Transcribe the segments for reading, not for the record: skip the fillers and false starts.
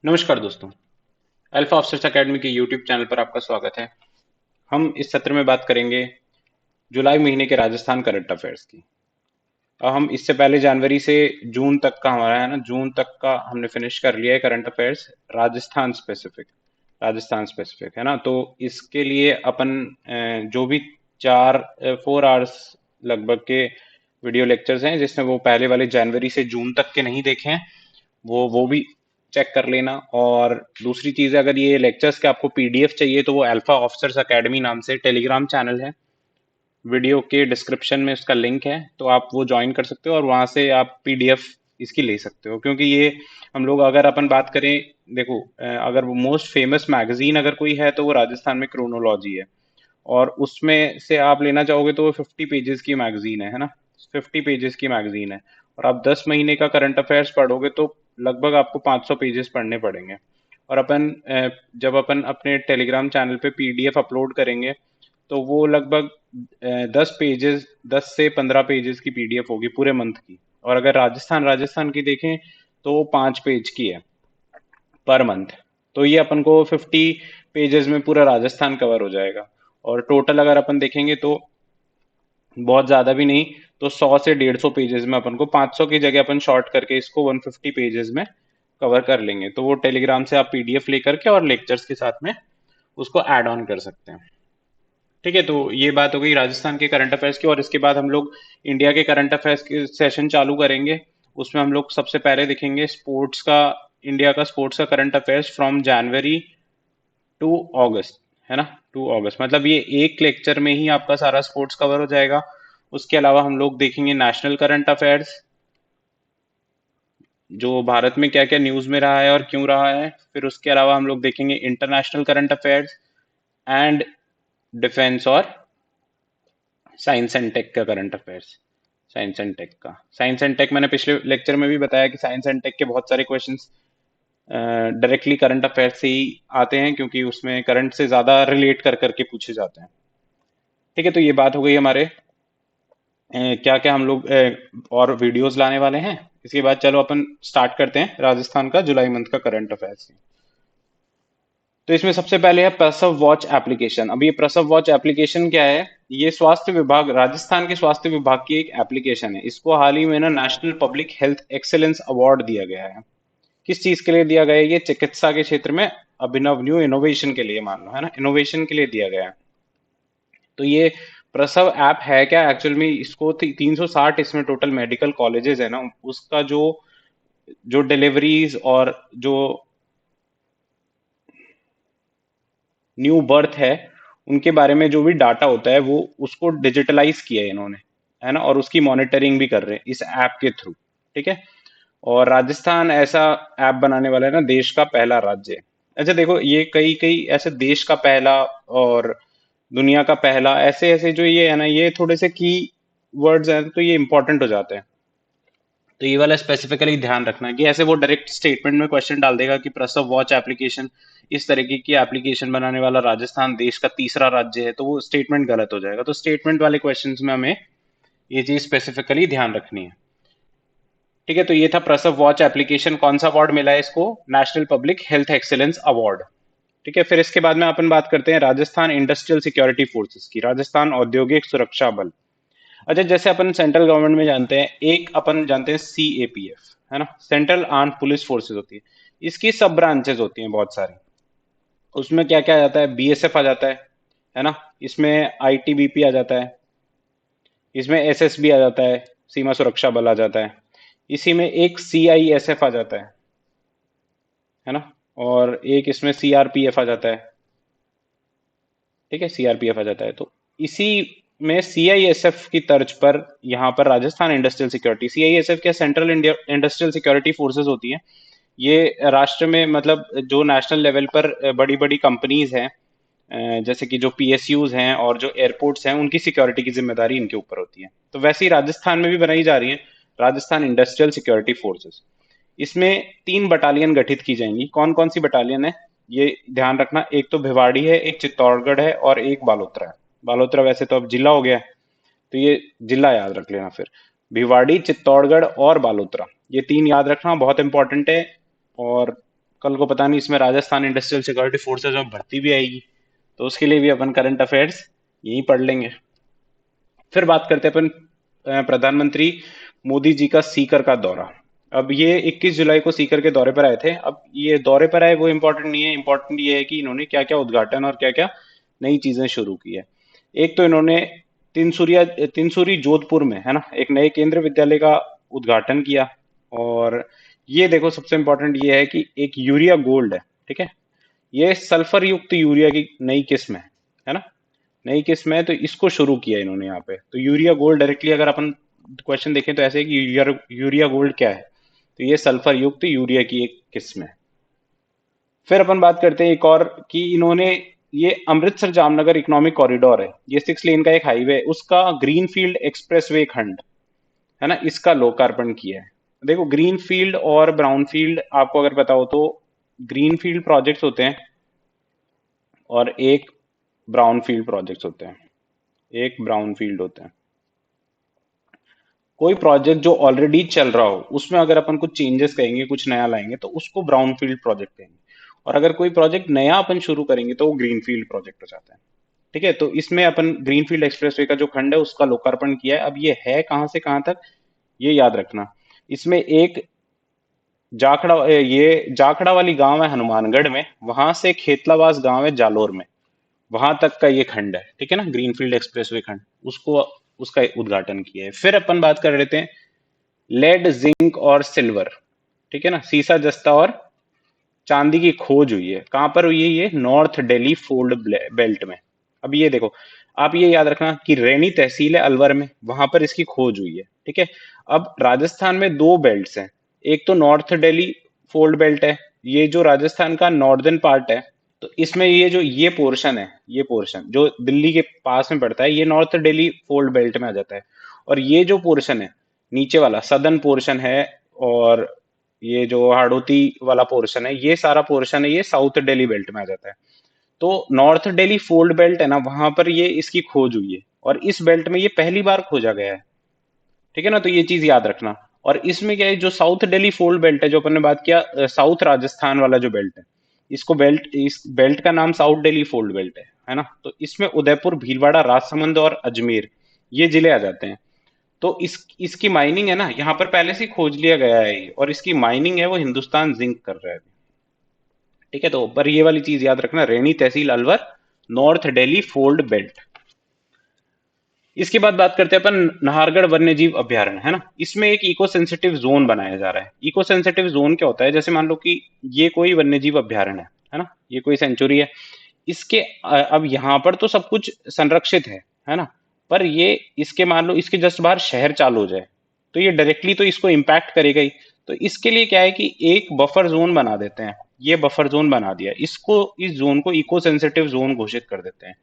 नमस्कार दोस्तों। Alpha officers academy के यूट्यूब चैनल पर आपका स्वागत है। हम इस सत्र में बात करेंगे जुलाई महीने के राजस्थान करंट अफेयर्स की। और हम इससे पहले जनवरी से जून तक का हमारा है ना, जून तक का हमने फिनिश कर लिया है करंट अफेयर्स राजस्थान स्पेसिफिक है ना। तो इसके लिए अपन जो भी 4 4 आवर्स लगभग के वीडियो लेक्चर्स हैं, जिसमें वो पहले वाले जनवरी से जून तक के नहीं देखे हैं, वो भी चेक कर लेना। और दूसरी चीज है, अगर ये लेक्चर्स के आपको पीडीएफ चाहिए तो वो अल्फा ऑफिसर्स एकेडमी नाम से टेलीग्राम चैनल है। वीडियो के डिस्क्रिप्शन में उसका लिंक है, तो आप वो ज्वाइन कर सकते हो और वहां से आप पीडीएफ इसकी ले सकते हो। क्योंकि ये हम लोग अगर अपन बात करें, देखो अगर वो मोस्ट फेमस मैगजीन अगर कोई है तो वो राजस्थान में क्रोनोलॉजी है। और उसमें से आप लेना चाहोगे तो वो 50 पेजेस की मैगजीन है ना। 50 पेजेस की मैगजीन है। और आप 10 महीने का करंट अफेयर्स पढ़ोगे तो लगभग आपको 500 पेजेस पढ़ने पड़ेंगे। और अपन जब अपन अपने टेलीग्राम चैनल पे पीडीएफ अपलोड करेंगे तो वो लगभग 10 पेजेस, 10 से 15 पेजेस की पीडीएफ होगी पूरे मंथ की। और अगर राजस्थान राजस्थान की देखें तो वो 5 पेज की है पर मंथ। तो ये अपन को 50 पेजेस में पूरा राजस्थान कवर हो जाएगा। और टोटल अगर अपन देखेंगे तो बहुत ज्यादा भी नहीं, तो 100 से 150 पेजेस में अपन को 500 की जगह अपन शॉर्ट करके इसको 150 पेजेस में कवर कर लेंगे। तो वो टेलीग्राम से आप पीडीएफ लेकर के और लेक्चर्स के साथ में उसको ऐड ऑन कर सकते हैं। ठीक है, तो ये बात हो गई राजस्थान के करंट अफेयर्स की। और इसके बाद हम लोग इंडिया के करंट अफेयर्स के सेशन चालू करेंगे। उसमें हम लोग सबसे पहले देखेंगे स्पोर्ट्स का, इंडिया का स्पोर्ट्स का current affairs from January to August, है ना। 2 अगस्त मतलब ये एक लेक्चर में ही आपका सारा स्पोर्ट्स कवर हो जाएगा। उसके अलावा हम लोग देखेंगे नेशनल करंट अफेयर्स, जो भारत में क्या क्या न्यूज में रहा है और क्यों रहा है। फिर उसके अलावा हम लोग देखेंगे international current affairs and defence और साइंस एंड टेक का current affairs. Science and tech मैंने पिछले लेक्चर में भी बताया कि साइंस एंड टेक के बहुत सारे क्वेश्चंस डायरेक्टली करंट अफेयर्स से ही आते हैं, क्योंकि उसमें करंट से ज्यादा रिलेट कर करके पूछे जाते हैं। ठीक है, तो ये बात हो गई हमारे क्या क्या हम लोग और वीडियोस लाने वाले हैं। इसके बाद चलो अपन स्टार्ट करते हैं राजस्थान का जुलाई मंथ का करंट अफेयर्स। तो इसमें सबसे पहले है प्रसव वॉच एप्लीकेशन। अब ये प्रसव वॉच एप्लीकेशन क्या है? ये स्वास्थ्य विभाग, राजस्थान के स्वास्थ्य विभाग की एक एप्लीकेशन है। इसको हाल ही में ना national public health excellence award दिया गया है। किस चीज के लिए दिया गया है? ये चिकित्सा के क्षेत्र में अभिनव न्यू इनोवेशन के लिए, मान लो, है ना, इनोवेशन के लिए दिया गया है। तो ये प्रसव ऐप है क्या एक्चुअल में? इसको 360 इसमें टोटल मेडिकल कॉलेजेस है ना, उसका जो जो डिलीवरीज और जो न्यू बर्थ है उनके बारे में जो भी डाटा होता है वो उसको डिजिटलाइज किया है इन्होंने, है ना। और उसकी मॉनिटरिंग भी कर रहे हैं इस ऐप के थ्रू। ठीक है। और राजस्थान ऐसा ऐप बनाने वाला है ना, देश का पहला राज्य है। अच्छा देखो, ये कई कई ऐसे देश का पहला और दुनिया का पहला, ऐसे ऐसे जो ये है ना, ये थोड़े से की वर्ड्स हैं तो ये इंपॉर्टेंट हो जाते हैं। तो ये वाला स्पेसिफिकली ध्यान रखना कि ऐसे वो डायरेक्ट स्टेटमेंट में क्वेश्चन डाल देगा कि प्रसव वॉच एप्लीकेशन इस तरीके की एप्लीकेशन बनाने वाला राजस्थान देश का तीसरा राज्य है, तो वो स्टेटमेंट गलत हो जाएगा। तो स्टेटमेंट वाले क्वेश्चंस में हमें ये चीज स्पेसिफिकली ध्यान रखनी है। ठीक है, तो ये था प्रसव वॉच एप्लीकेशन। कौन सा अवार्ड मिला है इसको? National public health excellence award. ठीक है, फिर इसके बाद में अपन बात करते हैं राजस्थान इंडस्ट्रियल सिक्योरिटी फोर्सेस की, राजस्थान औद्योगिक सुरक्षा बल। अच्छा, जैसे अपन सेंट्रल गवर्नमेंट में जानते हैं, एक अपन जानते हैं सीएपीएफ, है ना, सेंट्रल आर्म पुलिस फोर्सेस होती है। इसकी सब ब्रांचेस होती हैं बहुत सारी। उसमें क्या क्या आ जाता है? बीएसएफ आ जाता है ना। इसमें आईटीबीपी आ जाता है। इसमें एसएसबी आ जाता है, सीमा सुरक्षा बल आ जाता है। इसी में एक सीआईएसएफ आ जाता है ना। और एक इसमें सीआरपीएफ आ जाता है। ठीक है, सीआरपीएफ आ जाता है। तो इसी में सीआईएसएफ की तर्ज पर यहाँ पर राजस्थान इंडस्ट्रियल सिक्योरिटी, सीआईएसएफ क्या, central India industrial security forces होती हैं। ये राष्ट्र में मतलब जो नेशनल लेवल पर बड़ी बड़ी कंपनीज हैं, जैसे कि जो पीएसयूज हैं और जो एयरपोर्ट्स हैं, उनकी सिक्योरिटी की जिम्मेदारी इनके ऊपर होती है। तो वैसे ही राजस्थान में भी बनाई जा रही है राजस्थान इंडस्ट्रियल सिक्योरिटी फोर्सेस। इसमें 3 बटालियन गठित की जाएंगी। कौन कौन सी बटालियन है ये ध्यान रखना? एक तो भिवाड़ी है, एक चित्तौड़गढ़ है और एक बालोतरा है। बालोतरा वैसे तो अब जिला हो गया है, तो ये जिला याद रख लेना फिर। भिवाड़ी, चित्तौड़गढ़ और बालोतरा, ये 3 याद रखना, बहुत इंपॉर्टेंट है। और कल को पता नहीं इसमें राजस्थान इंडस्ट्रियल सिक्योरिटी फोर्सेज में भर्ती भी आएगी, तो उसके लिए भी अपन करंट अफेयर्स यही पढ़ लेंगे। फिर बात करते हैं अपन प्रधानमंत्री मोदी जी का सीकर का दौरा। अब ये 21 जुलाई को सीकर के दौरे पर आए थे। अब ये दौरे पर आए वो इम्पोर्टेंट नहीं है, इम्पोर्टेंट ये है कि इन्होंने क्या क्या उद्घाटन और क्या क्या नई चीजें शुरू की है। एक तो इन्होंने तिनसुरी जोधपुर में है ना एक नए केंद्र विद्यालय का उद्घाटन किया। और ये देखो सबसे इम्पोर्टेंट ये है कि एक यूरिया गोल्ड है, ठीक है, ये सल्फर युक्त यूरिया की नई किस्म है ना, नई किस्म है, तो इसको शुरू किया इन्होंने यहाँ पे। तो यूरिया गोल्ड डायरेक्टली अगर अपन क्वेश्चन देखें तो ऐसे है कि यूरिया गोल्ड क्या है, तो ये सल्फर युक्त यूरिया की एक किस्म है। फिर अपन बात करते हैं एक और कि इन्होंने ये अमृतसर जामनगर इकोनॉमिक कॉरिडोर है, ये 6 लेन का एक हाईवे है, उसका ग्रीनफील्ड एक्सप्रेसवे खंड है ना, इसका लोकार्पण किया है। देखो ग्रीनफील्ड और ब्राउनफील्ड आपको अगर पता हो तो ग्रीनफील्ड प्रोजेक्ट्स होते हैं और एक ब्राउनफील्ड प्रोजेक्ट्स होते हैं, एक ब्राउनफील्ड होते हैं। कोई प्रोजेक्ट जो ऑलरेडी चल रहा हो उसमें अगर अपन कुछ चेंजेस करेंगे, कुछ नया लाएंगे, तो उसको ब्राउनफील्ड प्रोजेक्ट कहेंगे। और अगर कोई प्रोजेक्ट नया अपन शुरू करेंगे तो वो ग्रीनफील्ड प्रोजेक्ट हो जाता है। ठीक है, तो इसमें अपन ग्रीनफील्ड एक्सप्रेसवे का जो खंड है उसका लोकार्पण किया है। अब ये है कहां से कहां तक, ये याद रखना। इसमें एक ये जाखड़ा वाली गांव है हनुमानगढ़ में, वहां से खेतलावास गांव है जालोर में, वहां तक का ये खंड है, ठीक है ना, ग्रीनफील्ड एक्सप्रेसवे खंड, उसको उसका उद्घाटन किया है। फिर अपन बात कर रहे थे लेड जिंक और सिल्वर, ठीक है ना, सीसा जस्ता और चांदी की खोज हुई है। कहां पर हुई है, ये नॉर्थ दिल्ली फोल्ड बेल्ट में। अब ये देखो, आप ये याद रखना कि रैनी तहसील है अलवर में, वहां पर इसकी खोज हुई है, ठीक है। अब राजस्थान में दो बेल्ट्स हैं, एक तो नॉर्थ दिल्ली फोल्ड बेल्ट है, ये जो राजस्थान का नॉर्दर्न पार्ट है, तो इसमें ये जो ये पोर्शन है, ये पोर्शन जो दिल्ली के पास में पड़ता है, ये नॉर्थ दिल्ली फोल्ड बेल्ट में आ जाता है। और ये जो पोर्शन है नीचे वाला सदर्न पोर्शन है, और ये जो हाड़ौती वाला पोर्शन है, ये सारा पोर्शन है, ये साउथ दिल्ली बेल्ट में आ जाता है। तो नॉर्थ दिल्ली फोल्ड बेल्ट है ना, वहां पर ये इसकी खोज हुई है, और इस बेल्ट में ये पहली बार खोजा गया है, ठीक है ना, तो ये चीज याद रखना। और इसमें क्या है, जो साउथ दिल्ली फोल्ड बेल्ट है, जो अपन ने बात किया साउथ राजस्थान वाला जो बेल्ट है, इसको बेल्ट इस बेल्ट का नाम साउथ दिल्ली फोल्ड बेल्ट है ना, तो इसमें उदयपुर, भीलवाड़ा, राजसमंद और अजमेर ये जिले आ जाते हैं। तो इसकी माइनिंग है ना, यहाँ पर पहले से ही खोज लिया गया है ये, और इसकी माइनिंग है वो हिंदुस्तान जिंक कर रहा है, ठीक है। तो पर ये वाली चीज याद रखना, रैनी तहसील Alwar, north Delhi fold belt. इसके बाद बात करते हैं अपन नाहरगढ़ वन्य जीव अभयारण्य, है ना, इसमें एक इको सेंसिटिव जोन बनाया जा रहा है। इको सेंसिटिव जोन क्या होता है, जैसे मान लो कि ये कोई वन्य जीव अभयारण्य है ना, ये कोई सेंचुरी है, इसके अब यहाँ पर तो सब कुछ संरक्षित है ना, पर ये इसके मान लो इसके जस्ट बाहर शहर चालू हो जाए, तो ये डायरेक्टली तो इसको इम्पैक्ट करेगा ही। तो इसके लिए क्या है कि एक बफर जोन बना देते हैं, ये बफर जोन बना दिया, इसको इस जोन को इको सेंसिटिव जोन घोषित कर देते हैं,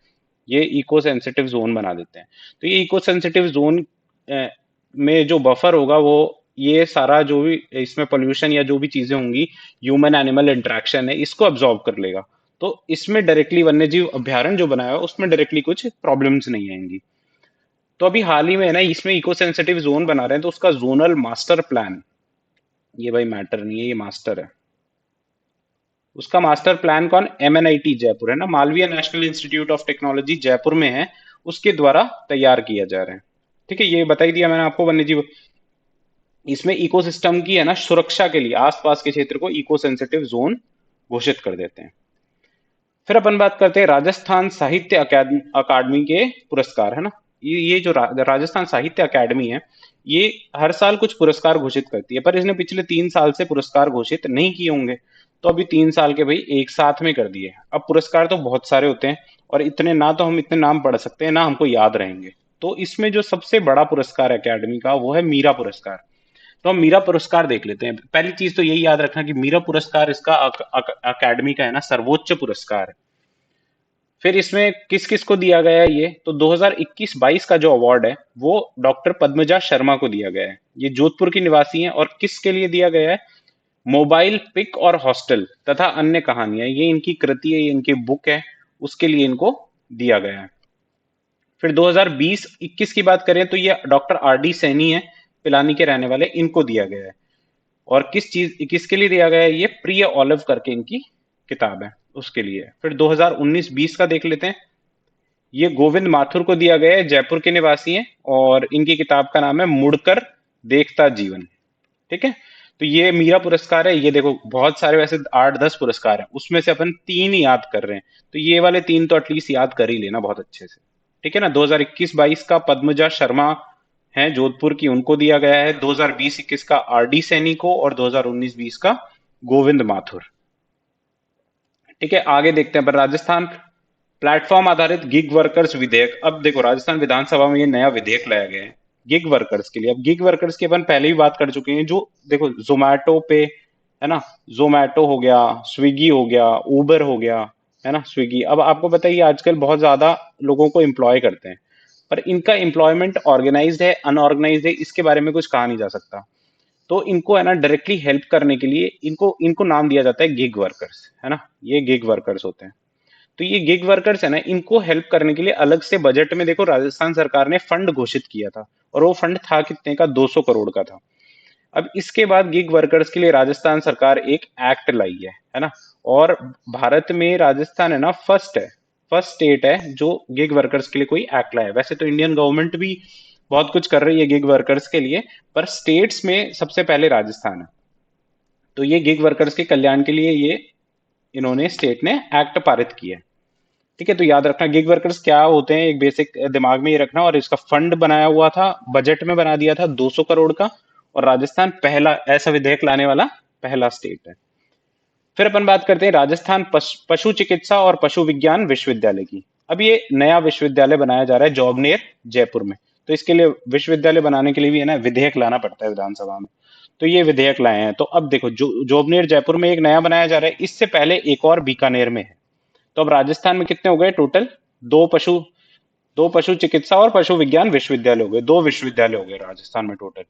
ये इको सेंसिटिव जोन बना देते हैं। तो ये इको सेंसिटिव जोन में जो बफर होगा वो ये सारा जो भी इसमें पोल्यूशन या जो भी चीजें होंगी, ह्यूमन एनिमल इंटरेक्शन है, इसको अब्जॉर्ब कर लेगा। तो इसमें डायरेक्टली वन्यजीव अभ्यारण्य जो बनाया है उसमें डायरेक्टली कुछ प्रॉब्लम्स नहीं आएंगी। तो अभी हाल ही में है ना इसमें इको सेंसिटिव जोन बना रहे हैं, तो उसका जोनल मास्टर प्लान, ये भाई मैटर नहीं है, ये मास्टर है, उसका मास्टर प्लान कौन, एमएनआईटी जयपुर है ना, Malviya national institute of technology Jaipur में है, उसके द्वारा तैयार किया जा रहा है। ठीक है, ये बता ही दिया मैंने आपको वन्यजीव। इसमें इकोसिस्टम की है ना सुरक्षा के लिए आसपास के क्षेत्र को इको सेंसिटिव जोन घोषित कर देते हैं। फिर अपन बात करते हैं राजस्थान साहित्य अकादमी के पुरस्कार, है ना, ये जो राजस्थान साहित्य अकादमी है, ये हर साल कुछ पुरस्कार घोषित करती है, पर इसने पिछले 3 साल से पुरस्कार घोषित नहीं किए होंगे, तो अभी 3 साल के भाई एक साथ में कर दिए। अब पुरस्कार तो बहुत सारे होते हैं, और इतने ना तो हम इतने नाम पढ़ सकते हैं ना हमको याद रहेंगे। तो इसमें जो सबसे बड़ा पुरस्कार है अकेडमी का वो है मीरा पुरस्कार। तो हम मीरा पुरस्कार देख लेते हैं। पहली चीज तो यही याद रखना कि मीरा पुरस्कार इसका अकेडमी का है ना सर्वोच्च पुरस्कार है। फिर इसमें किस किस को दिया गया है, ये तो 2021-22 का जो अवार्ड है वो डॉक्टर पद्मजा शर्मा को दिया गया है। ये जोधपुर की निवासी हैं, और किसके लिए दिया गया है, मोबाइल पिक और हॉस्टल तथा अन्य कहानियां, ये इनकी कृति है, ये इनकी बुक है, उसके लिए इनको दिया गया है। फिर 2020-21 की बात करें तो ये डॉक्टर आर डी सैनी है, पिलानी के रहने वाले, इनको दिया गया है। और किसके लिए दिया गया है, ये प्रिय ऑलिव करके इनकी किताब है, उसके लिए। फिर 2019-20 का देख लेते हैं। ये गोविंद माथुर को दिया गया है, जयपुर के निवासी हैं, और इनकी किताब का नाम है मुड़कर देखता जीवन। ठीक है। तो ये मीरा पुरस्कार है। ये देखो बहुत सारे, वैसे 8-10 पुरस्कार हैं, उसमें से अपन 3 ही याद कर रहे हैं, तो ये वाले 3 तो एटलीस्ट याद कर ही लेना बहुत अच्छे से। ठीक है ना। 2021-22 का पद्मजा शर्मा हैं जोधपुर की, उनको दिया गया है। 2020-21 का आर डी सैनी को, और 2019-20 का गोविंद माथुर। ठीक है, आगे देखते हैं। पर राजस्थान प्लेटफॉर्म आधारित गिग वर्कर्स विधेयक। अब देखो राजस्थान विधानसभा में ये नया विधेयक लाया गया है गिग वर्कर्स के लिए। अब गिग वर्कर्स की अपन पहले ही बात कर चुके हैं, जो देखो जोमैटो पे है ना, जोमैटो हो गया, स्विगी हो गया, उबर हो गया, है ना, स्विगी। अब आपको बताइए आजकल बहुत ज्यादा लोगों को एम्प्लॉय करते हैं, पर इनका एम्प्लॉयमेंट ऑर्गेनाइज्ड है अनऑर्गेनाइज्ड है, इसके बारे में कुछ कहा नहीं जा सकता। तो इनको है ना डायरेक्टली हेल्प करने के लिए इनको इनको नाम दिया जाता है गिग वर्कर्स, है ना, ये गिग वर्कर्स होते हैं। तो ये गिग वर्कर्स है ना, इनको हेल्प करने के लिए अलग से बजट में देखो राजस्थान सरकार ने फंड घोषित किया था, और वो फंड था कितने का, 200 करोड़ का था। अब इसके बाद गिग वर्कर्स के लिए राजस्थान सरकार एक एक्ट लाई है ना। और भारत में राजस्थान है ना फर्स्ट स्टेट है जो गिग वर्कर्स के लिए कोई एक्ट लाया है। वैसे तो इंडियन गवर्नमेंट भी बहुत कुछ कर रही है गिग वर्कर्स के लिए, पर स्टेट्स में सबसे पहले राजस्थान है। तो ये गिग वर्कर्स के कल्याण के लिए ये इन्होंने स्टेट ने एक्ट पारित किया है। ठीक है, तो याद रखना गिग वर्कर्स क्या होते हैं, एक बेसिक दिमाग में ये रखना। और इसका फंड बनाया हुआ था, बजट में बना दिया था 200 करोड़ का, और राजस्थान पहला ऐसा विधेयक लाने वाला पहला स्टेट है। फिर अपन बात करते हैं राजस्थान पशु चिकित्सा और पशु विज्ञान विश्वविद्यालय की। अब ये नया विश्वविद्यालय बनाया जा रहा है जोबनेर, जयपुर में। तो इसके लिए विश्वविद्यालय बनाने के लिए भी है ना विधेयक लाना पड़ता है विधानसभा में। तो ये विधेयक लाए हैं। तो अब देखो जोबनेर जयपुर में एक नया बनाया जा रहा है, इससे पहले एक और बीकानेर में है। तो अब राजस्थान में कितने हो गए टोटल, दो पशु दो पशु चिकित्सा और पशु विज्ञान विश्वविद्यालय हो गए, 2 विश्वविद्यालय हो गए राजस्थान में टोटल।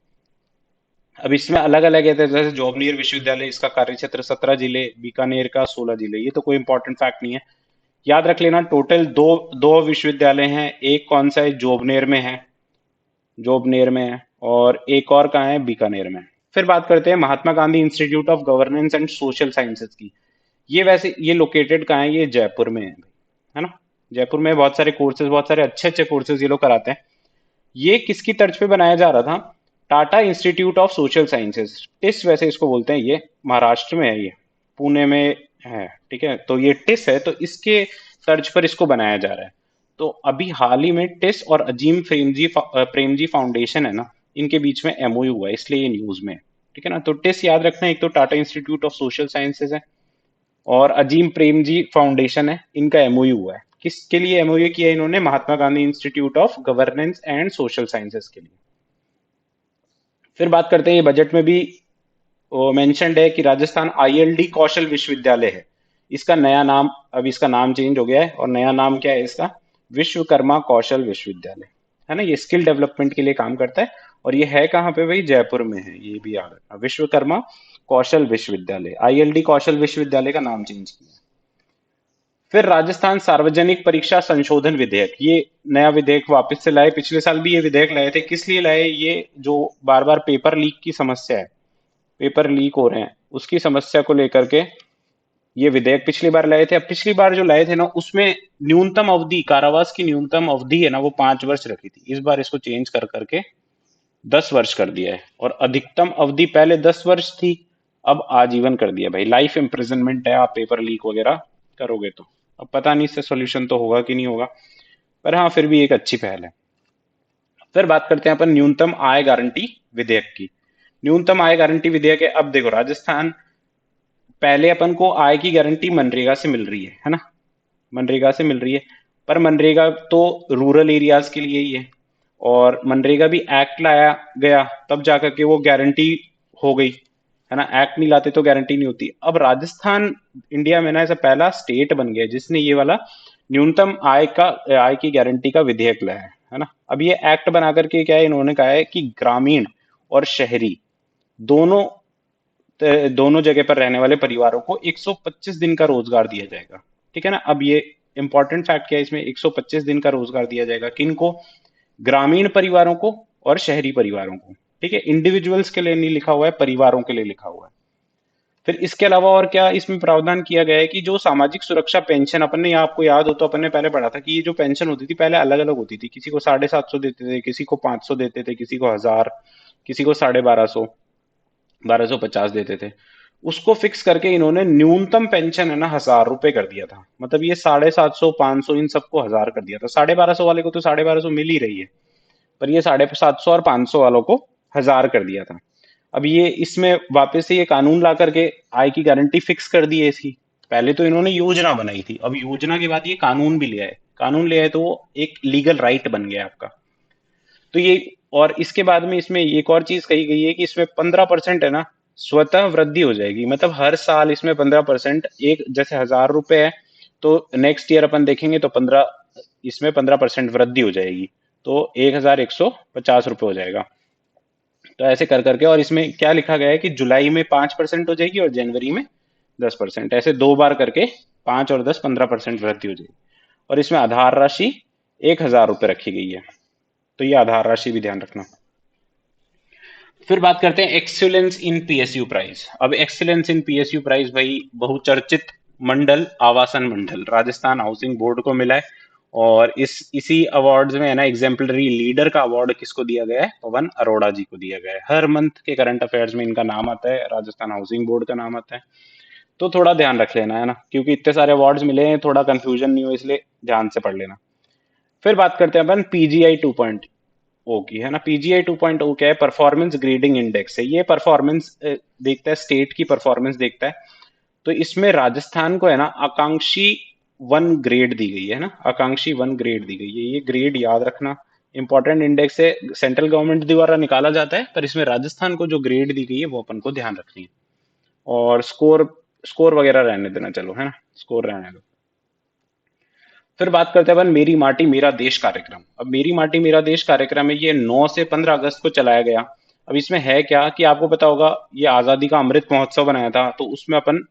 अब इसमें अलग अलग है, जैसे जोबनेर विश्वविद्यालय, इसका कार्य क्षेत्र 17 जिले, बीकानेर का 16 जिले। ये तो कोई इंपॉर्टेंट फैक्ट नहीं है, याद रख लेना। टोटल दो दो विश्वविद्यालय हैं, एक कौन सा है, जोबनेर में है, और एक और कहाँ है, बीकानेर में। फिर बात करते हैं Mahatma Gandhi institute of governance and social sciences की। ये वैसे ये लोकेटेड कहाँ है, ये जयपुर में है ना। जयपुर में बहुत सारे कोर्सेज, बहुत सारे अच्छे अच्छे कोर्सेज ये लोग कराते हैं। ये किसकी तर्ज पे बनाया जा रहा था, Tata institute of social sciences, TISS वैसे इसको बोलते हैं। ये महाराष्ट्र में है, ये पुणे में है। ठीक है, तो ये टिस है, तो इसके तर्ज पर इसको बनाया जा रहा है। तो अभी हाल ही में टिस और अजीम प्रेमजी फाउंडेशन है ना, इनके बीच में एमओयू हुआ है, इसलिए ये न्यूज में है। ठीक है ना। तो टिस याद रखना, एक तो Tata institute of social sciences है, और अजीम प्रेमजी फाउंडेशन है, इनका एमओयू हुआ है। किसके लिए एमओयू किया है इन्होंने, Mahatma Gandhi institute of governance and social sciences के लिए। फिर बात करते हैं, ये बजट में भी मेंशनड है कि राजस्थान आईएलडी कौशल विश्वविद्यालय है। इसका नया नाम, अब इसका नाम चेंज हो गया है, और नया नाम क्या है इसका, विश्वकर्मा कौशल विश्वविद्यालय, है ना। ये स्किल डेवलपमेंट के लिए काम करता है, और ये है कहाँ पे भाई, जयपुर में है, ये भी याद रखना, विश्वकर्मा कौशल विश्वविद्यालय। आईएलडी कौशल विश्वविद्यालय का नाम चेंज किया। फिर राजस्थान सार्वजनिक परीक्षा संशोधन विधेयक, ये नया विधेयक वापस से लाए। पिछले साल भी ये विधेयक लाए थे, किस लिए लाए, ये जो बार बार पेपर लीक की समस्या है, पेपर लीक हो रहे हैं, उसकी समस्या को लेकर के ये विधेयक पिछली बार लाए थे। अब पिछली बार जो लाए थे ना, उसमें न्यूनतम अवधि, कारावास की न्यूनतम अवधि है ना, वो 5 वर्ष रखी थी। इस बार इसको चेंज कर करके 10 वर्ष कर दिया है, और अधिकतम अवधि पहले 10 वर्ष थी, अब आजीवन कर दिया भाई। लाइफ इम्प्रिजनमेंट है, आप पेपर लीक वगैरह करोगे तो। अब पता नहीं इससे सोल्यूशन तो होगा कि नहीं होगा, पर हाँ फिर भी एक अच्छी पहल है। फिर बात करते हैं अपन न्यूनतम आय गारंटी विधेयक की। न्यूनतम आय गारंटी विधेयक है। अब देखो राजस्थान, पहले अपन को आय की गारंटी मनरेगा से मिल रही है ना, मनरेगा से मिल रही है। पर मनरेगा तो रूरल एरियाज के लिए ही है, और मनरेगा भी एक्ट लाया गया तब जाकर के वो गारंटी हो गई, है ना। एक्ट नहीं लाते तो गारंटी नहीं होती। अब राजस्थान इंडिया में ना ऐसा पहला स्टेट बन गया जिसने ये वाला न्यूनतम आय की गारंटी का विधेयक लाया है ना। अब ये एक्ट बना करके क्या है, इन्होंने कहा है कि ग्रामीण और शहरी दोनों दोनों जगह पर रहने वाले परिवारों को 125 दिन का रोजगार दिया जाएगा। ठीक है ना। अब ये इंपॉर्टेंट फैक्ट क्या है इसमें, 125 दिन का रोजगार दिया जाएगा, किन को, ग्रामीण परिवारों को और शहरी परिवारों को। ठीक है, इंडिविजुअल्स के लिए नहीं लिखा हुआ है, परिवारों के लिए लिखा हुआ है। फिर इसके अलावा और क्या इसमें प्रावधान किया गया है कि जो सामाजिक सुरक्षा पेंशन, अपन ने आपको याद हो तो अपन ने पहले पढ़ा था कि ये जो पेंशन होती थी पहले अलग अलग होती थी, किसी को 750 देते थे, किसी को 500 देते थे, किसी को 1000, किसी को 1250, 1250 देते थे। उसको फिक्स करके इन्होंने न्यूनतम पेंशन है ना 1000 रुपए कर दिया था। मतलब ये 750, 500 इन सबको 1000 कर दिया था। 1250 वाले को तो 1250 मिल ही रही है, पर ये 750 और 500 वालों को 1000 कर दिया था। अब ये इसमें वापस से ये कानून ला करके आय की गारंटी फिक्स कर दी है इसकी। पहले तो इन्होंने योजना बनाई थी, अब योजना के बाद ये कानून भी ले आए। कानून ले आए तो वो एक लीगल राइट बन गया आपका। तो ये, और इसके बाद में इसमें एक और चीज कही गई है कि इसमें 15% है ना स्वतः वृद्धि हो जाएगी। मतलब हर साल इसमें 15%, एक जैसे 1000 रुपए है तो नेक्स्ट ईयर अपन देखेंगे तो 15, इसमें 15% वृद्धि हो जाएगी, तो 1150 रुपये हो जाएगा। तो ऐसे कर करके, और इसमें क्या लिखा गया है कि जुलाई में 5% हो जाएगी और जनवरी में 10%, ऐसे दो बार करके 5 और 10, 15% वृद्धि हो जाएगी। और इसमें आधार राशि 1000 रुपये रखी गई है, तो ये आधार राशि भी ध्यान रखना। फिर बात करते हैं एक्सीलेंस इन पीएसयू प्राइज। अब एक्सीलेंस इन पीएसयू प्राइज भाई बहुचर्चित मंडल आवासन मंडल राजस्थान हाउसिंग बोर्ड को मिला है। और इसी अवार्ड्स में है ना एग्जाम्पलरी लीडर का अवार्ड किसको दिया गया है? पवन अरोड़ा जी को दिया गया है। हर मंथ के करंट अफेयर्स में इनका नाम आता है, राजस्थान हाउसिंग बोर्ड का नाम आता है। तो थोड़ा ध्यान रख लेना है ना, क्योंकि इतने सारे अवार्ड्स मिले हैं, थोड़ा कंफ्यूजन नहीं हो, इसलिए ध्यान से पढ़ लेना। फिर बात करते हैं अपन पीजीआई 2.0 की, है ना। पीजीआई 2.0 क्या है? परफॉर्मेंस ग्रेडिंग इंडेक्स है। ये परफॉर्मेंस देखता है, स्टेट की परफॉर्मेंस देखता है। तो इसमें राजस्थान को है ना आकांक्षी 1 ग्रेड दी गई है ना, आकांक्षी 1 ग्रेड दी गई है। ये ग्रेड याद रखना, इंपॉर्टेंट इंडेक्स है, सेंट्रल गवर्नमेंट द्वारा निकाला जाता है, पर इसमें राजस्थान को जो ग्रेड दी गई है वो अपन को ध्यान रखनी है। और स्कोर स्कोर वगैरह रहने देना, चलो, है ना, स्कोर रहने दो। फिर बात करते हैं अपन मेरी माटी मेरा देश कार्यक्रम। अब मेरी माटी मेरा देश कार्यक्रम है, ये 9 से 15 अगस्त को चलाया गया। अब इसमें है क्या कि आपको पता होगा, ये आजादी का अमृत महोत्सव बनाया था, तो उसमें अपन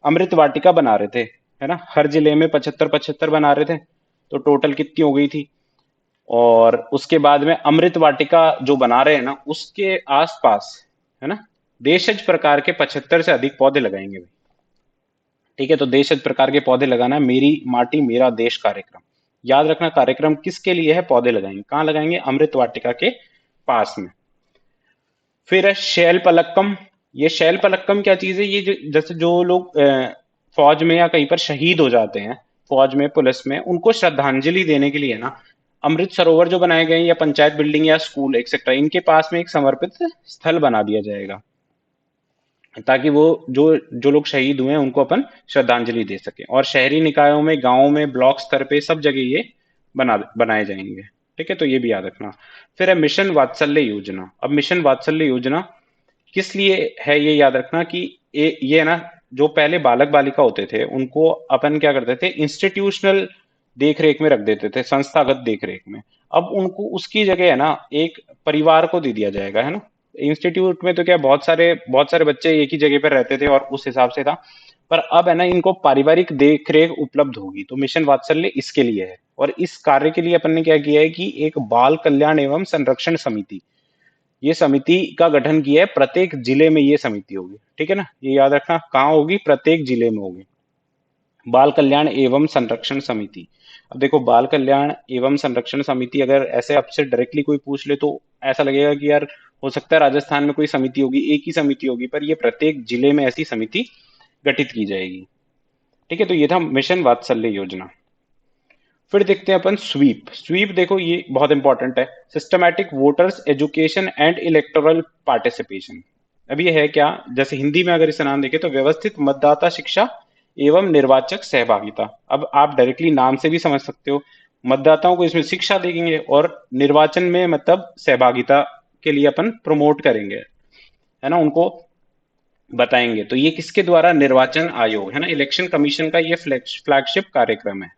अमृत वाटिका बना रहे थे, है ना। हर जिले में 75 75 बना रहे थे, तो टोटल कितनी हो गई थी। और उसके बाद में अमृत वाटिका जो बना रहे हैं ना, उसके आसपास, है ना, देशज प्रकार के 75 से अधिक पौधे लगाएंगे। ठीक है, तो देशज प्रकार के पौधे लगाना है, मेरी माटी मेरा देश कार्यक्रम। याद रखना कार्यक्रम किसके लिए है? पौधे लगाएंगे। कहाँ लगाएंगे? अमृत वाटिका के पास में। फिर है शैल पलक्कम। ये शैल पलक्कम क्या चीज है? ये जैसे जो लोग फौज में या कहीं पर शहीद हो जाते हैं, फौज में, पुलिस में, उनको श्रद्धांजलि देने के लिए ना अमृत सरोवर जो बनाए गए हैं, या पंचायत बिल्डिंग या स्कूल एक्सेट्रा, इनके पास में एक समर्पित स्थल बना दिया जाएगा, ताकि वो जो जो लोग शहीद हुए हैं उनको अपन श्रद्धांजलि दे सके। और शहरी निकायों में, गांवों में, ब्लॉक स्तर पे सब जगह ये बनाए जाएंगे। ठीक है, तो ये भी याद रखना। फिर है मिशन वात्सल्य योजना। अब मिशन वात्सल्य योजना किस लिए है ये याद रखना कि ये ना, जो पहले बालक बालिका होते थे उनको अपन क्या करते थे? इंस्टीट्यूशनल देख रेख में रख देते थे, संस्थागत देख रेख में। अब उनको उसकी जगह है ना एक परिवार को दे दिया जाएगा, है ना। इंस्टीट्यूट में तो क्या, बहुत सारे बच्चे एक ही जगह पर रहते थे और उस हिसाब से था, पर अब है ना इनको पारिवारिक देख रेख उपलब्ध होगी। तो मिशन वात्सल्य इसके लिए है। और इस कार्य के लिए अपन ने क्या किया है कि एक बाल कल्याण एवं संरक्षण समिति, ये समिति का गठन किया है। प्रत्येक जिले में ये समिति होगी, ठीक है ना, ये याद रखना। कहाँ होगी? प्रत्येक जिले में होगी बाल कल्याण एवं संरक्षण समिति। अब देखो, बाल कल्याण एवं संरक्षण समिति अगर ऐसे आपसे डायरेक्टली कोई पूछ ले तो ऐसा लगेगा कि यार हो सकता है राजस्थान में कोई समिति होगी, एक ही समिति होगी, पर ये प्रत्येक जिले में ऐसी समिति गठित की जाएगी। ठीक है, तो ये था मिशन वात्सल्य योजना। फिर देखते हैं अपन स्वीप। स्वीप देखो, ये बहुत इंपॉर्टेंट है, systematic voters education and electoral participation. अब ये है क्या? जैसे हिंदी में अगर इसे नाम देखें तो व्यवस्थित मतदाता शिक्षा एवं निर्वाचक सहभागिता। अब आप डायरेक्टली नाम से भी समझ सकते हो, मतदाताओं को इसमें शिक्षा देंगे और निर्वाचन में मतलब सहभागिता के लिए अपन प्रमोट करेंगे, है ना, उनको बताएंगे। तो ये किसके द्वारा? निर्वाचन आयोग, है ना, इलेक्शन कमीशन का ये फ्लैगशिप कार्यक्रम है।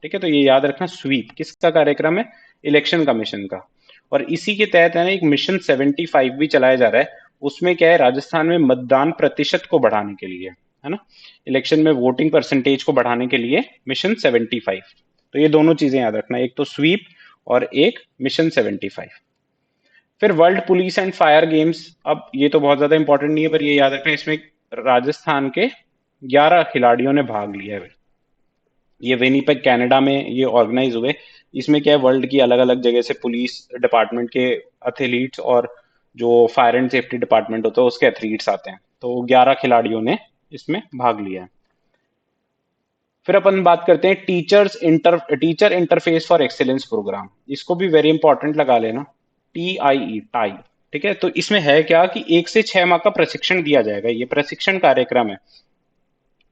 ठीक है, तो ये याद रखना, स्वीप किसका कार्यक्रम है? इलेक्शन कमीशन का। और इसी के तहत है ना एक मिशन 75 भी चलाया जा रहा है। उसमें क्या है? राजस्थान में मतदान प्रतिशत को बढ़ाने के लिए, है ना, इलेक्शन में वोटिंग परसेंटेज को बढ़ाने के लिए मिशन 75। तो ये दोनों चीजें याद रखना, एक तो स्वीप और एक मिशन 75। फिर world police and fire games, अब ये तो बहुत ज्यादा इंपॉर्टेंट नहीं है, पर ये याद रखना इसमें राजस्थान के 11 खिलाड़ियों ने भाग लिया है। ये विनिपेग कनाडा में ये ऑर्गेनाइज हुए। इसमें क्या है, वर्ल्ड की अलग अलग जगह से पुलिस डिपार्टमेंट के एथलीट्स और जो फायर एंड सेफ्टी डिपार्टमेंट होता है उसके एथलीट्स आते हैं। तो 11 खिलाड़ियों ने इसमें भाग लिया है। फिर अपन बात करते हैं teacher interface for excellence programme. इसको भी वेरी इंपॉर्टेंट लगा लेना, TIE टाई। ठीक है, तो इसमें है क्या कि 1 से 6 माह का प्रशिक्षण दिया जाएगा, ये प्रशिक्षण कार्यक्रम है।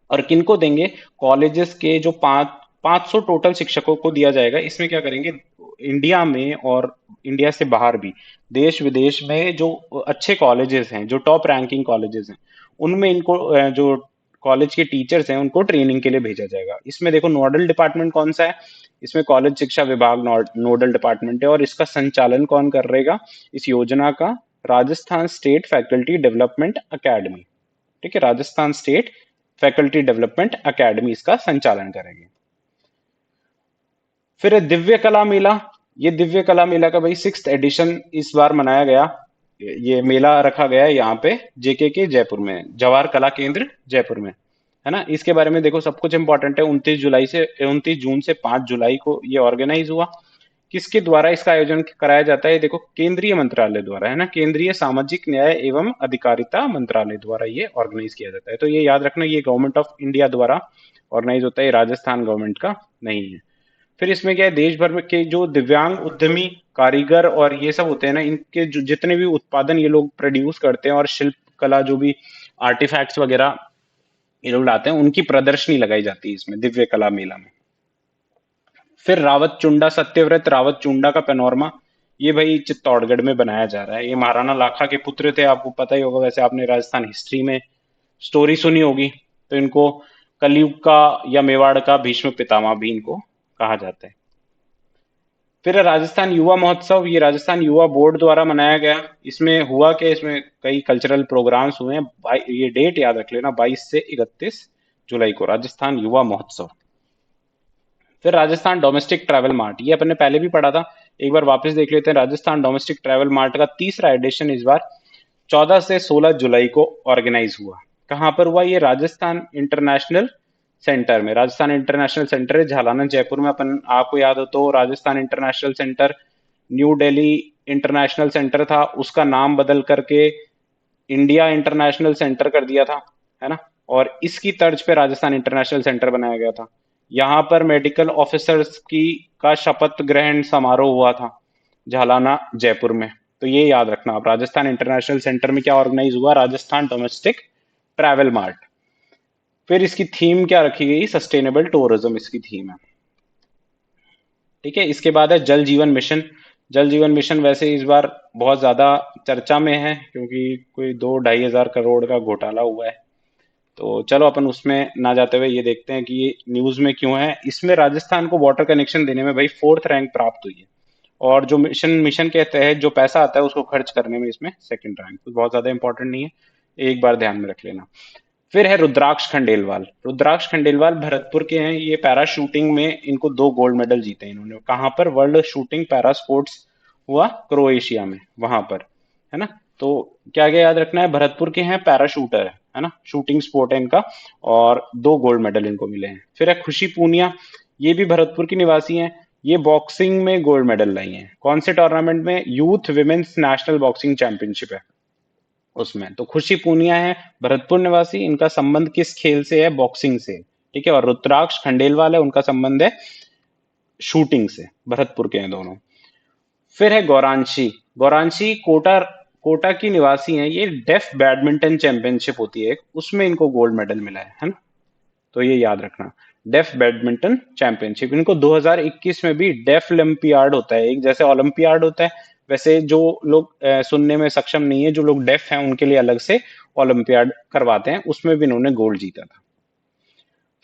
और किनको देंगे, कॉलेजेस के जो 500 टोटल शिक्षकों को दिया जाएगा। इसमें क्या करेंगे, इंडिया में और इंडिया से बाहर भी देश विदेश में जो अच्छे कॉलेजेस हैं, जो टॉप रैंकिंग कॉलेजेस हैं, उनमें इनको जो कॉलेज के टीचर्स हैं उनको ट्रेनिंग के लिए भेजा जाएगा। इसमें देखो नोडल डिपार्टमेंट कौन सा है, इसमें कॉलेज शिक्षा विभाग नोडल डिपार्टमेंट है। और इसका संचालन कौन कर रहेगा इस योजना का, Rajasthan state faculty development academy. ठीक है, Rajasthan state faculty development academy इसका संचालन करेंगे। फिर दिव्य कला मेला, ये दिव्य कला मेला का भाई 6th एडिशन इस बार मनाया गया। ये मेला रखा गया है यहाँ पे JK के जयपुर में, जवाहर कला केंद्र जयपुर में, है ना। इसके बारे में देखो सब कुछ इंपॉर्टेंट है। 29 जून से 5 जुलाई को ये ऑर्गेनाइज हुआ। किसके द्वारा इसका आयोजन कराया जाता है, देखो केंद्रीय मंत्रालय द्वारा, है ना, केंद्रीय सामाजिक न्याय एवं अधिकारिता मंत्रालय द्वारा ये ऑर्गेनाइज किया जाता है। तो ये याद रखना, ये गवर्नमेंट ऑफ इंडिया द्वारा ऑर्गेनाइज होता है, राजस्थान गवर्नमेंट का नहीं है। फिर इसमें क्या है, देश भर में के जो दिव्यांग उद्यमी कारीगर और ये सब होते हैं ना, इनके जो जितने भी उत्पादन ये लोग प्रोड्यूस करते हैं और शिल्प कला जो भी आर्टिफैक्ट्स वगैरह ये लोग लाते हैं, उनकी प्रदर्शनी लगाई जाती है इसमें दिव्य कला मेला में। फिर रावत चुंडा सत्यव्रत रावत चुंडा का पैनोरमा, ये भाई चित्तौड़गढ़ में बनाया जा रहा है। ये महाराणा लाखा के पुत्र थे, आपको पता ही होगा, वैसे आपने राजस्थान हिस्ट्री में स्टोरी सुनी होगी। तो इनको कलयुग का या मेवाड़ का भीष्म पितामह भी इनको कहा जाता है। फिर राजस्थान युवा महोत्सव, ये राजस्थान युवा बोर्ड द्वारा मनाया गया। इसमें हुआ कि इसमें कई कल्चरल प्रोग्राम्स हुए हैं। ये डेट याद रख लेना, 22 से 31 जुलाई को राजस्थान युवा महोत्सव। फिर राजस्थान डोमेस्टिक ट्रैवल मार्ट, ये अपन ने पहले भी पढ़ा था, एक बार वापस देख लेते हैं। राजस्थान डोमेस्टिक ट्रैवल मार्ट का तीसरा एडिशन इस बार 14 से 16 जुलाई को ऑर्गेनाइज हुआ। कहां पर हुआ, ये राजस्थान इंटरनेशनल सेंटर में। राजस्थान इंटरनेशनल सेंटर है झालाना जयपुर में। अपन आपको याद हो तो Rajasthan international centre new Delhi international centre था, उसका नाम बदल करके इंडिया इंटरनेशनल सेंटर कर दिया था, है ना। और इसकी तर्ज पे राजस्थान इंटरनेशनल सेंटर बनाया गया था। यहाँ पर मेडिकल ऑफिसर्स की का शपथ ग्रहण समारोह हुआ था झालाना जयपुर में। तो ये याद रखना आप, राजस्थान इंटरनेशनल सेंटर में क्या ऑर्गेनाइज हुआ, राजस्थान डोमेस्टिक ट्रैवल मार्ट। फिर इसकी थीम क्या रखी गई, सस्टेनेबल टूरिज्म इसकी थीम है। ठीक है, इसके बाद है जल जीवन मिशन। जल जीवन मिशन वैसे इस बार बहुत ज्यादा चर्चा में है, क्योंकि कोई 2-2.5 हजार करोड़ का घोटाला हुआ है। तो चलो अपन उसमें ना जाते हुए ये देखते हैं कि ये न्यूज में क्यों है। इसमें राजस्थान को वाटर कनेक्शन देने में भाई 4th रैंक प्राप्त हुई है। और जो मिशन मिशन के तहत जो पैसा आता है उसको खर्च करने में इसमें 2nd रैंक, तो बहुत ज्यादा इंपॉर्टेंट नहीं है, एक बार ध्यान में रख लेना। फिर है रुद्राक्ष खंडेलवाल। रुद्राक्ष खंडेलवाल भरतपुर के हैं। ये पैरा शूटिंग में इनको 2 गोल्ड मेडल जीते हैं इन्होंने। कहाँ पर, वर्ल्ड शूटिंग पैरा स्पोर्ट्स हुआ क्रोएशिया में, वहां पर, है ना। तो क्या क्या याद रखना है, भरतपुर के हैं, पैरा शूटर है ना, शूटिंग स्पोर्ट है इनका, और 2 गोल्ड मेडल इनको मिले हैं। फिर है खुशी पूनिया, ये भी भरतपुर की निवासी हैं। ये बॉक्सिंग में गोल्ड मेडल लाई हैं। कौन से टूर्नामेंट में, youth women's national boxing championship है उसमें। तो खुशी पूनिया है भरतपुर निवासी, इनका संबंध किस खेल से है, बॉक्सिंग से। ठीक है, और रुद्राक्ष खंडेलवाल है, उनका संबंध है शूटिंग से, भरतपुर के हैं दोनों। फिर है गौरांशी। गौरांशी कोटा कोटा की निवासी हैं। ये डेफ बैडमिंटन चैंपियनशिप होती है एक, उसमें इनको गोल्ड मेडल मिला है ना। तो ये याद रखना, डेफ बैडमिंटन चैंपियनशिप। इनको 2021 में भी डेफ ओलंपियाड होता है एक, जैसे ओलंपियाड होता है वैसे जो लोग सुनने में सक्षम नहीं है, जो लोग डेफ हैं, उनके लिए अलग से ओलंपियाड करवाते हैं, उसमें भी इन्होंने गोल्ड जीता था।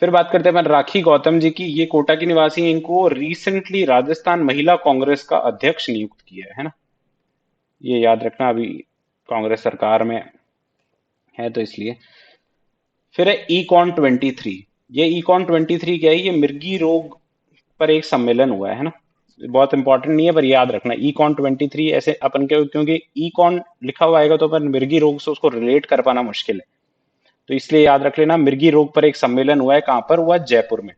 फिर बात करते हैं अपन राखी गौतम जी की। ये कोटा की निवासी हैं। इनको रिसेंटली राजस्थान महिला कांग्रेस का अध्यक्ष नियुक्त किया है ना। ये याद रखना, अभी कांग्रेस सरकार में है तो इसलिए। फिर है ECON 23। ये ECON 23 क्या है, ये मिर्गी रोग पर एक सम्मेलन हुआ है ना। बहुत इंपॉर्टेंट नहीं है पर याद रखना, econ 23 ऐसे अपन के, क्योंकि econ लिखा हुआ आएगा तो अपन मिर्गी रोग से उसको रिलेट कर पाना मुश्किल है, तो इसलिए याद रख लेना मिर्गी रोग पर एक सम्मेलन हुआ है, कहां पर हुआ, जयपुर में।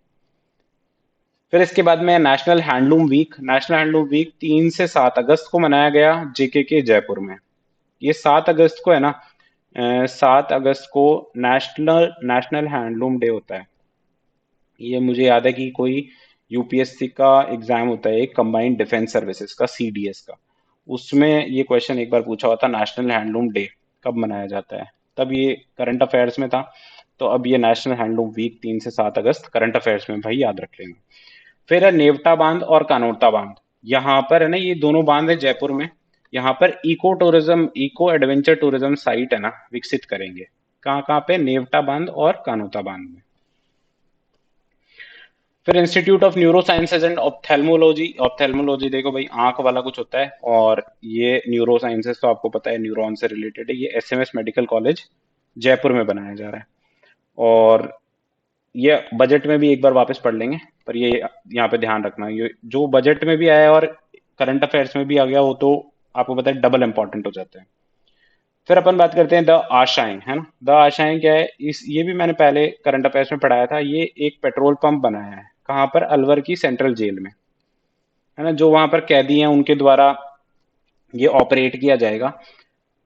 फिर इसके बाद में national handloom week. National handloom week 3 से 7 अगस्त को मनाया गया जेके के जयपुर में। ये 7 अगस्त को है ना, 7 अगस्त को नेशनल नेशनल हैंडलूम डे होता है। ये मुझे याद है कि कोई यूपीएससी का एग्जाम होता है, एक कंबाइंड डिफेंस सर्विसेज का, सीडीएस का, उसमें ये क्वेश्चन एक बार पूछा हुआ था, नेशनल हैंडलूम डे कब मनाया जाता है, तब ये करंट अफेयर्स में था। तो अब ये नेशनल हैंडलूम वीक 3 से 7 अगस्त करंट अफेयर्स में भाई याद रख लेंगे। फिर है नेवता बांध और कानोता बांध। यहाँ पर है ना, ये दोनों बांध है जयपुर में। यहाँ पर eco tourism, eco adventure tourism site है ना, विकसित करेंगे। कहाँ कहाँ पे, नेवता बांध और कानोता बांध में। फिर institute of neuro sciences and ophthalmology. Ophthalmology देखो भाई, आंख वाला कुछ होता है, और ये न्यूरो साइंसेज तो आपको पता है न्यूरॉन से रिलेटेड है। ये एसएमएस मेडिकल कॉलेज जयपुर में बनाया जा रहा है। और ये बजट में भी एक बार वापस पढ़ लेंगे, पर ये यहाँ पे ध्यान रखना, ये जो बजट में भी आया और करंट अफेयर्स में भी आ गया, वो तो आपको पता है डबल इंपॉर्टेंट हो जाते हैं। फिर अपन बात करते हैं द आशाएं, है ना। द आशाएं क्या है, इस ये भी मैंने पहले करंट अफेयर्स में पढ़ाया था। ये एक पेट्रोल पंप बनाया है, कहाँ पर, अलवर की सेंट्रल जेल में, है ना। जो वहां पर कैदी हैं उनके द्वारा ये ऑपरेट किया जाएगा।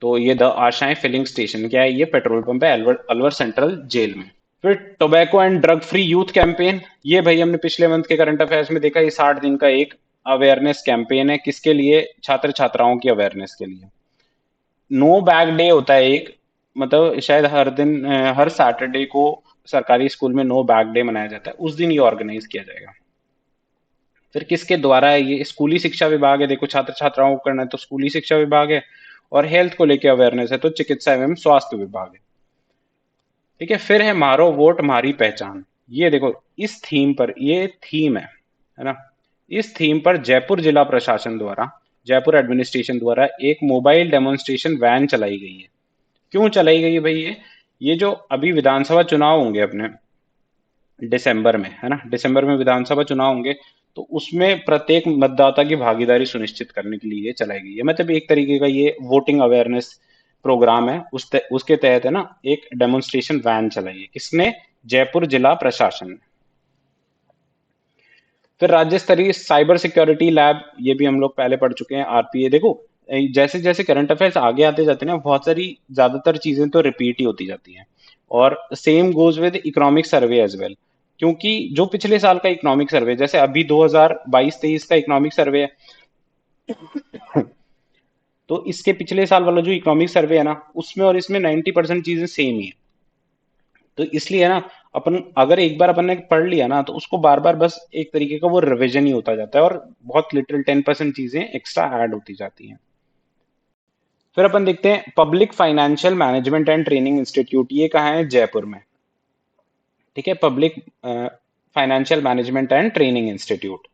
तो ये द आशाएं फिलिंग स्टेशन क्या है, ये पेट्रोल पंप है अलवर, अलवर सेंट्रल जेल में। फिर tobacco and drug free youth campaign. ये भाई हमने पिछले मंथ के करंट अफेयर्स में देखा, ये 60 दिन का एक अवेयरनेस कैंपेन है। किसके लिए, छात्र छात्राओं की अवेयरनेस के लिए। नो बैग डे होता है एक, मतलब शायद हर दिन, हर सैटरडे को सरकारी स्कूल में नो बैग डे मनाया जाता है, उस दिन ये ऑर्गेनाइज किया जाएगा। फिर किसके द्वारा है, ये स्कूली शिक्षा विभाग है। देखो छात्र छात्राओं को करना है तो स्कूली शिक्षा विभाग है, और हेल्थ को लेकर अवेयरनेस है तो चिकित्सा एवं स्वास्थ्य विभाग है। ठीक है। फिर है मारो वोट हमारी पहचान। ये देखो, इस थीम पर, ये थीम है ना, इस थीम पर जयपुर जिला प्रशासन द्वारा, जयपुर एडमिनिस्ट्रेशन द्वारा एक मोबाइल डेमोन्स्ट्रेशन वैन चलाई गई है। क्यों चलाई गई है भाई ये जो अभी विधानसभा चुनाव होंगे अपने दिसंबर में, है ना, दिसंबर में विधानसभा चुनाव होंगे, तो उसमें प्रत्येक मतदाता की भागीदारी सुनिश्चित करने के लिए ये चलाई गई है। मतलब एक तरीके का ये वोटिंग अवेयरनेस प्रोग्राम है। उसके तहत है ना, एक डेमोन्स्ट्रेशन वैन चलाई है, किसने, जयपुर जिला प्रशासन ने। फिर राज्य स्तरीय साइबर सिक्योरिटी लैब, ये भी हम लोग पहले पढ़ चुके हैं, आरपीए। देखो जैसे जैसे करंट अफेयर्स आगे आते जाते हैं ना, बहुत सारी ज्यादातर चीजें तो रिपीट ही होती जाती हैं। और same goes with economic survey as well, क्योंकि जो पिछले साल का इकोनॉमिक सर्वे, जैसे अभी 2022-23 का इकोनॉमिक सर्वे है, तो इसके पिछले साल वाला जो इकोनॉमिक सर्वे है ना, उसमें और इसमें 90% चीजें सेम ही है। तो इसलिए ना, अपन अगर एक बार अपन ने पढ़ लिया ना, तो उसको बार बार बस एक तरीके का वो रिवीजन ही होता जाता है, और बहुत लिटिल 10% चीजें एक्स्ट्रा ऐड होती जाती हैं। फिर अपन देखते हैं public financial management and training institute. ये कहाँ है, जयपुर में। ठीक है, public financial management and training institute.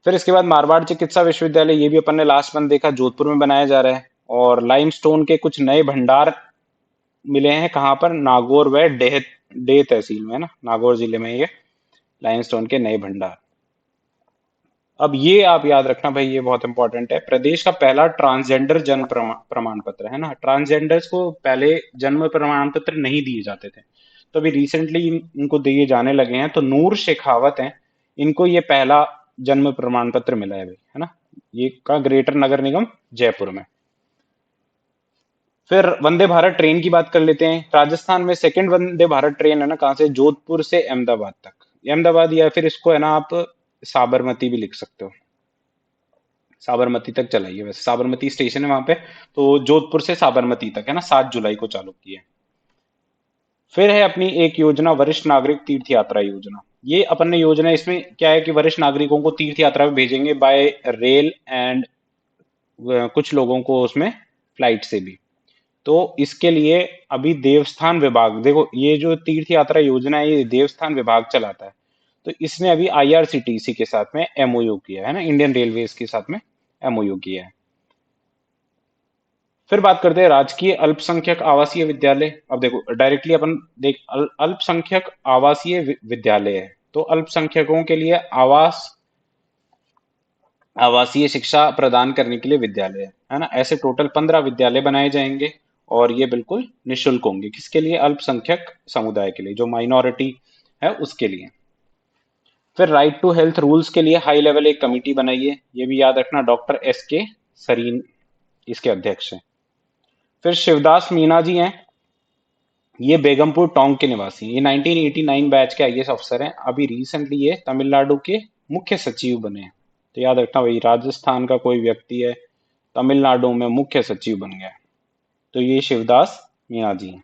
फिर इसके बाद मारवाड़ चिकित्सा विश्वविद्यालय, ये भी अपन ने लास्ट मंथ देखा, जोधपुर में बनाया जा रहा है। और लाइमस्टोन के कुछ नए भंडार मिले हैं, कहाँ पर, नागौर व डेह तहसील में, है ना, नागौर जिले में ये लाइमस्टोन के नए भंडार। अब ये आप याद रखना भाई, ये बहुत इंपॉर्टेंट है, प्रदेश का पहला ट्रांसजेंडर जन्म प्रमाण पत्र, है ना। ट्रांसजेंडर्स को पहले जन्म प्रमाण पत्र नहीं दिए जाते थे, तो अभी रिसेंटली इनको दिए जाने लगे हैं। तो नूर शेखावत हैं, इनको ये पहला जन्म प्रमाण पत्र मिला है भाई, है ना, ये का ग्रेटर नगर निगम जयपुर में। फिर वंदे भारत ट्रेन की बात कर लेते हैं। राजस्थान में सेकंड वंदे भारत ट्रेन है ना, कहाँ से, जोधपुर से अहमदाबाद तक। अहमदाबाद, या फिर इसको है ना आप साबरमती भी लिख सकते हो, साबरमती तक चलाई है, वैसे साबरमती स्टेशन है वहां पे। तो जोधपुर से साबरमती तक, है ना, 7 जुलाई को चालू की है। फिर है अपनी एक योजना, वरिष्ठ नागरिक तीर्थ यात्रा योजना। ये अपन ने योजना, इसमें क्या है कि वरिष्ठ नागरिकों को तीर्थ यात्रा में भेजेंगे बाय रेल, एंड कुछ लोगों को उसमें फ्लाइट से भी। तो इसके लिए अभी देवस्थान विभाग, देखो ये जो तीर्थ यात्रा योजना है, ये देवस्थान विभाग चलाता है। तो इसने अभी आईआरसीटीसी के साथ में एमओयू किया है ना, इंडियन रेलवेज के साथ में एमओयू किया है। फिर बात करते हैं राजकीय अल्पसंख्यक आवासीय विद्यालय। अब देखो डायरेक्टली अपन देख, अल्पसंख्यक आवासीय विद्यालय है, तो अल्पसंख्यकों के लिए आवास आवासीय शिक्षा प्रदान करने के लिए विद्यालय है ना। ऐसे टोटल 15 विद्यालय बनाए जाएंगे और ये बिल्कुल निशुल्क होंगे। किसके लिए? अल्पसंख्यक समुदाय के लिए, जो माइनॉरिटी है उसके लिए। फिर राइट टू हेल्थ रूल्स के लिए हाई लेवल एक कमेटी बनाई है, ये भी याद रखना, डॉक्टर एस के सरीन इसके अध्यक्ष हैं। फिर शिवदास मीना जी हैं, ये बेगमपुर टोंक के निवासी हैं। ये 1989 बैच के आईएएस अफसर हैं। अभी रिसेंटली ये तमिलनाडु के मुख्य सचिव बने हैं। तो याद रखना भाई, राजस्थान का कोई व्यक्ति है, तमिलनाडु में मुख्य सचिव बन गया है। तो ये शिवदास मीना जी हैं।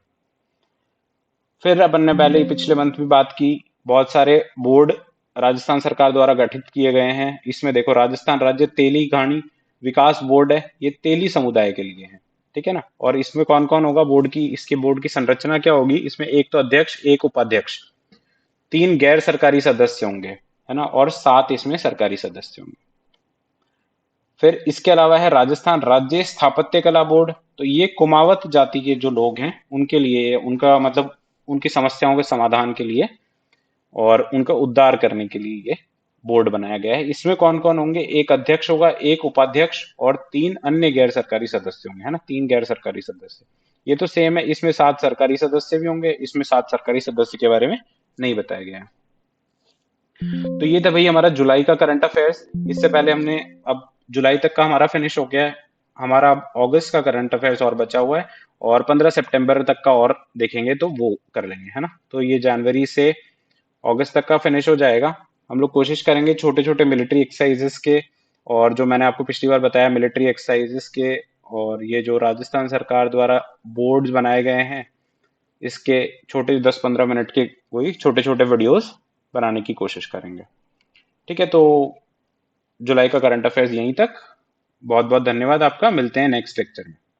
फिर अपन ने पहले ही पिछले मंथ भी बात की, बहुत सारे बोर्ड राजस्थान सरकार द्वारा गठित किए गए हैं। इसमें देखो, राजस्थान राज्य तेली घानी विकास बोर्ड है, ये तेली समुदाय के लिए है, ठीक है ना। और इसमें कौन कौन होगा बोर्ड की, इसके बोर्ड की संरचना क्या होगी? इसमें एक तो अध्यक्ष, एक उपाध्यक्ष, 3 गैर सरकारी सदस्य होंगे, है ना, और 7 इसमें सरकारी सदस्य होंगे। फिर इसके अलावा है राजस्थान राज्य स्थापत्य कला बोर्ड। तो ये कुमावत जाति के जो लोग हैं उनके लिए, उनका मतलब उनकी समस्याओं के समाधान के लिए और उनका उद्धार करने के लिए ये बोर्ड बनाया गया है। इसमें कौन कौन होंगे? एक अध्यक्ष होगा, एक उपाध्यक्ष और 3 अन्य गैर सरकारी सदस्य होंगे, है ना, 3 गैर सरकारी सदस्य। ये तो सेम है, इसमें 7 सरकारी सदस्य भी होंगे, इसमें 7 सरकारी सदस्य के बारे में नहीं बताया गया है। तो ये था भाई हमारा जुलाई का करंट अफेयर्स। इससे पहले हमने, अब जुलाई तक का हमारा फिनिश हो गया है, हमारा अगस्त का करंट अफेयर्स और बचा हुआ है, और 15 सितंबर तक का और देखेंगे तो वो कर लेंगे, है ना। तो ये जनवरी से अगस्त तक का फिनिश हो जाएगा। हम लोग कोशिश करेंगे छोटे छोटे मिलिट्री एक्सरसाइजेस के, और जो मैंने आपको पिछली बार बताया मिलिट्री एक्सरसाइजेस के, और ये जो राजस्थान सरकार द्वारा बोर्ड्स बनाए गए हैं इसके छोटे 10-15 मिनट के वही छोटे छोटे वीडियोस बनाने की कोशिश करेंगे। ठीक है, तो जुलाई का करंट अफेयर्स यहीं तक। बहुत बहुत धन्यवाद आपका, मिलते हैं नेक्स्ट लेक्चर में।